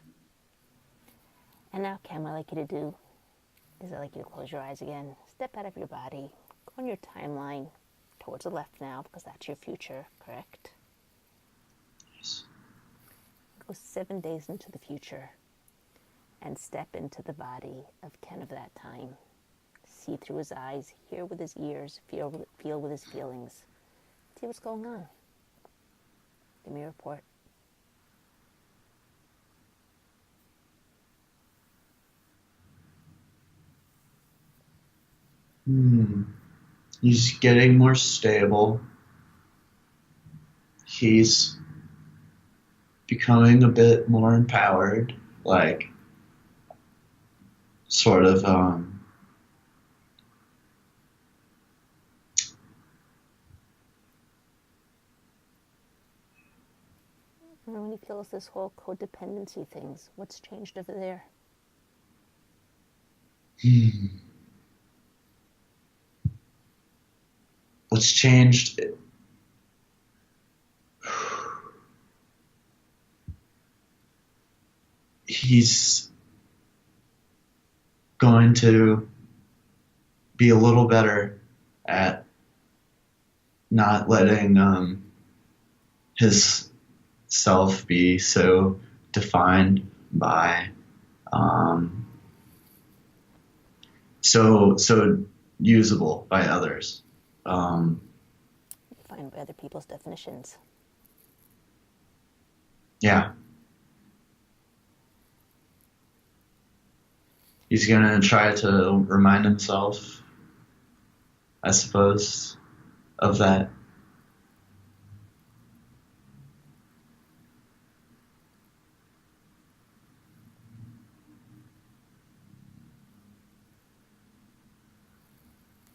And now, Cam, I like you to do is I like you to close your eyes again. Step out of your body. Go on your timeline towards the left now because that's your future, correct? Go 7 days into the future and step into the body of Ken of that time. See through his eyes, hear with his ears, feel with his feelings. See what's going on. Give me a report. Hmm. He's getting more stable. He's becoming a bit more empowered, like sort of And when he feels this whole codependency things, what's changed over there? what's changed. He's going to be a little better at not letting his self be so defined by um, so usable by others. Um, Defined by other people's definitions. yeah, he's gonna try to remind himself, I suppose, of that.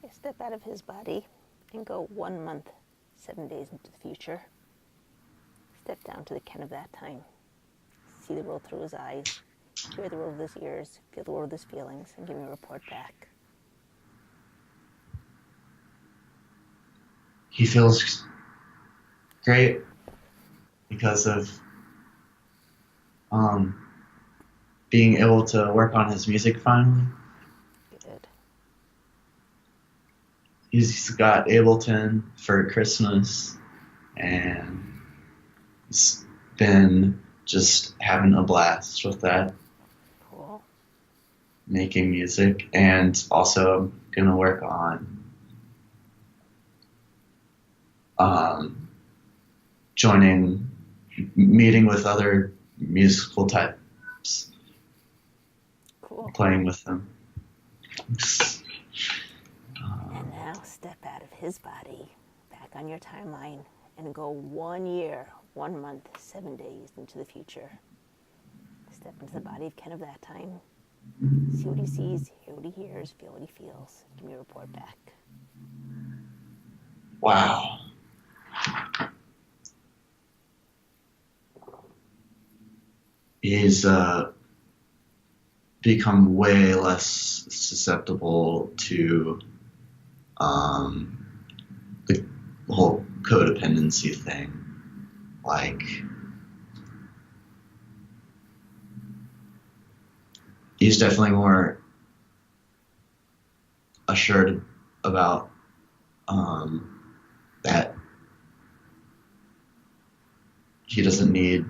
You step out of his body and go 1 month, 7 days into the future. Step down to the Ken of that time. See the world through his eyes, hear the world with his ears, feel the world with his feelings, and give me a report back. He feels great because of um, being able to work on his music finally. Good. He's got Ableton for Christmas, and he's been just having a blast with that, Cool. making music, and also gonna work on um, joining, meeting with other musical types, Cool. playing with them. And now step out of his body, back on your timeline, and go 1 year, 1 month, 7 days into the future. Step into the body of Ken of that time. See what he sees, hear what he hears, feel what he feels. Give me a report back. Wow. He's become way less susceptible to um, the whole codependency thing. Like, he's definitely more assured about that he doesn't need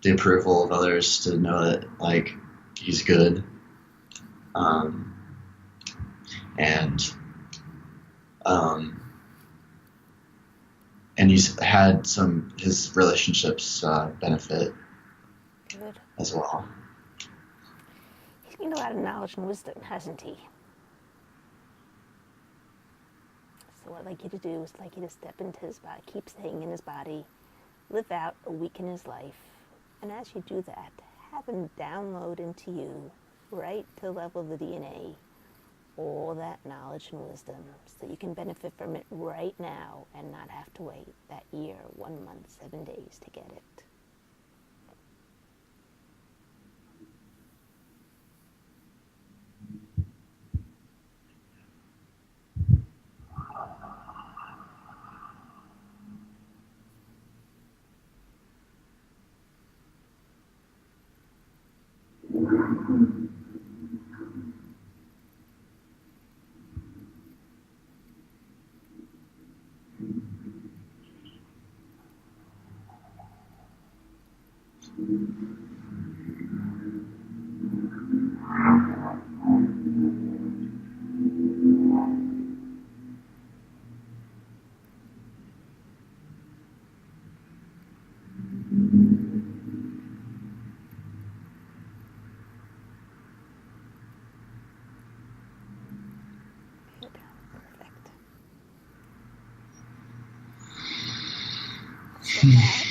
the approval of others to know that, like, he's good. Um, and um, and he's had his relationships benefit Good. as well. He's gained a lot of knowledge and wisdom, hasn't he? So what I'd like you to do is I'd like you to step into his body, keep staying in his body, live out a week in his life. And as you do that, have him download into you, right to the level of the DNA, all that knowledge and wisdom so that you can benefit from it right now and not have to wait that year, 1 month, 7 days to get it. Good. Perfect. Step out.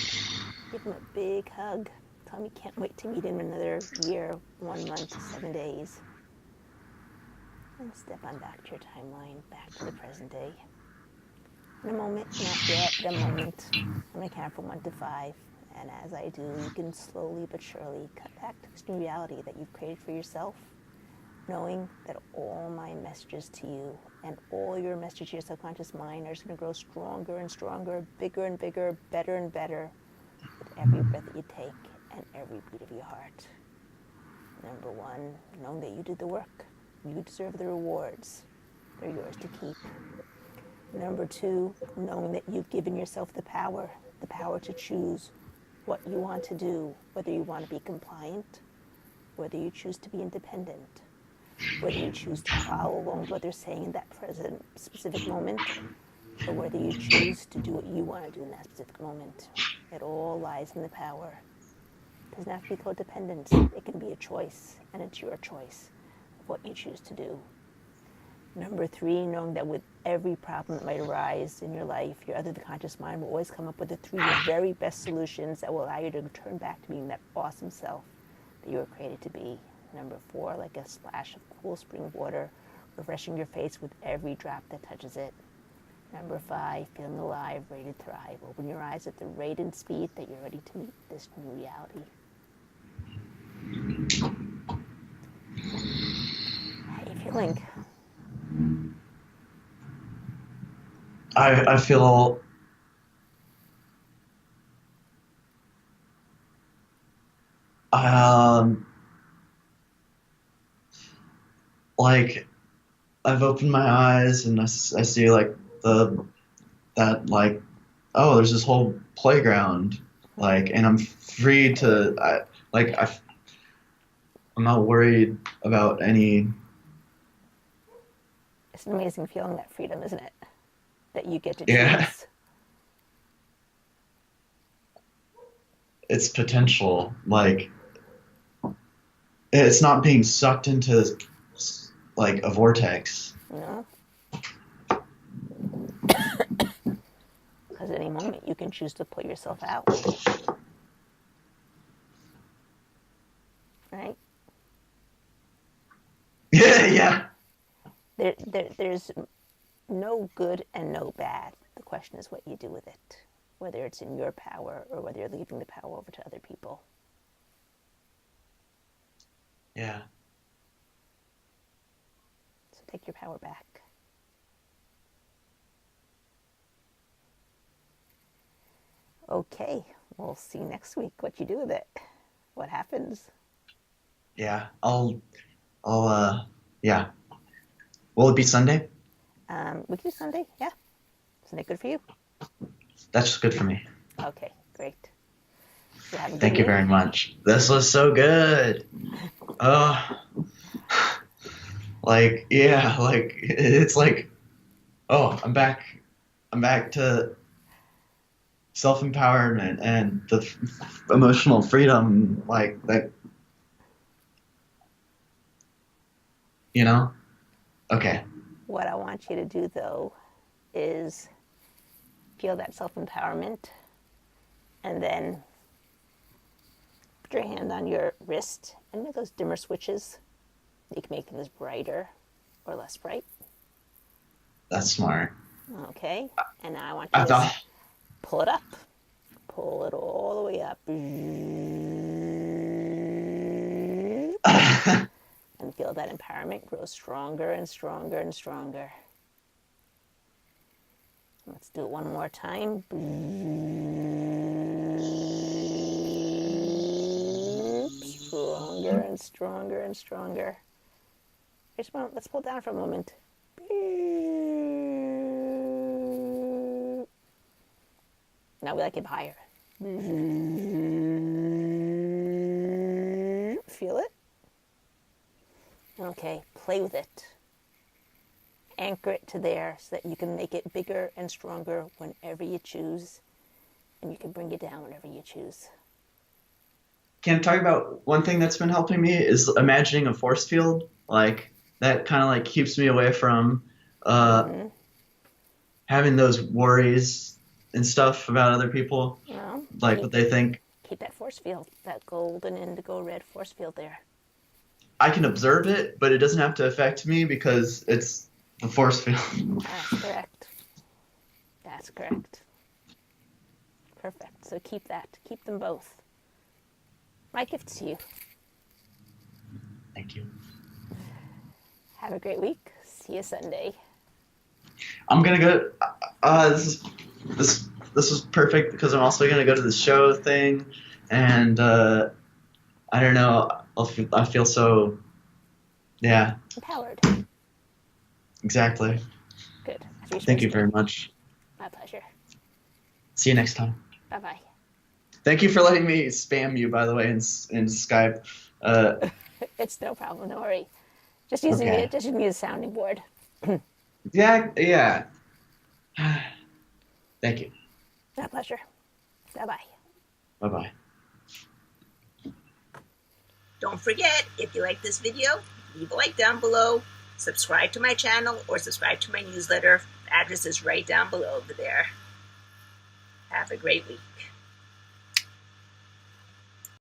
Give him a big hug. Tell him you can't wait to meet him in another year, 1 month, 7 days. And step on back to your timeline, back to the present day. In a moment, not yet, but a moment, I'm going to count from 1 to 5. And as I do, you can slowly but surely cut back to this new reality that you've created for yourself, knowing that all my messages to you and all your messages to your subconscious mind are just going to grow stronger and stronger, bigger and bigger, better and better with every breath that you take and every beat of your heart. Number 1, knowing that you did the work. You deserve the rewards. They're yours to keep. Number 2, knowing that you've given yourself the power to choose what you want to do, whether you want to be compliant, whether you choose to be independent, whether you choose to follow along with what they're saying in that present specific moment, or whether you choose to do what you want to do in that specific moment. It all lies in the power. It doesn't have to be codependent. It can be a choice, and it's your choice of what you choose to do. Number 3, knowing that with every problem that might arise in your life, your other conscious mind will always come up with the 3 very best solutions that will allow you to turn back to being that awesome self that you were created to be. Number 4, like a splash of cool spring water, refreshing your face with every drop that touches it. Number 5, feeling alive, ready to thrive. Open your eyes at the rate and speed that you're ready to meet this new reality. How are you feeling? I feel um, like I've opened my eyes and I see like like, oh, there's this whole playground, like, and I'm free to I'm not worried about any. It's an amazing feeling, that freedom, isn't it? That you get to Yeah, choose. it's potential. Like, it's not being sucked into like a vortex. You know? Because at any moment you can choose to pull yourself out. Right? there's no good and no bad. The question is what you do with it, whether it's in your power or whether you're leaving the power over to other people. Yeah. So take your power back. Okay, we'll see next week what you do with it. What happens? Yeah. Yeah. Will it be Sunday? We can do Sunday, yeah. Isn't it good for you? That's good for me. Okay, great. So have a good Thank you week. very much. This was so good. Oh, it's like, oh, I'm back. I'm back to self-empowerment and the emotional freedom, like that, you know? Okay. What I want you to do, though, is feel that self empowerment and then put your hand on your wrist and make those dimmer switches. You can make things brighter or less bright. That's smart. Okay? And now I want you I to thought, pull it up. Pull it all the way up. And feel that empowerment grow stronger and stronger and stronger. Let's do it one more time. Stronger and stronger and stronger. Let's pull it down for a moment. Now we like it higher. Feel it? Okay, play with it. Anchor it to there so that you can make it bigger and stronger whenever you choose, and you can bring it down whenever you choose. can I talk about one thing that's been helping me is imagining a force field. Like that kind of like keeps me away from having those worries and stuff about other people, Well, like what they think. keep that force field, that golden indigo red force field there. I can observe it, but it doesn't have to affect me because it's the force field. That's correct. That's correct. Perfect. So keep that. Keep them both. My gift to you. Thank you. Have a great week. See you Sunday. I'm gonna go. This was perfect because I'm also gonna go to the show thing, and I don't know. I feel so. Yeah, Empowered. exactly. Good. As you're Thank supposed you to. very much. My pleasure. See you next time. Bye bye. Thank you for letting me spam you, by the way, in Skype. It's no problem. Don't worry. Just using Okay. it. Just using it as a sounding board. Yeah, yeah. Thank you. My pleasure. Bye bye. Bye bye. Don't forget, if you like this video, leave a like down below, subscribe to my channel, or subscribe to my newsletter. The address is right down below over there. Have a great week.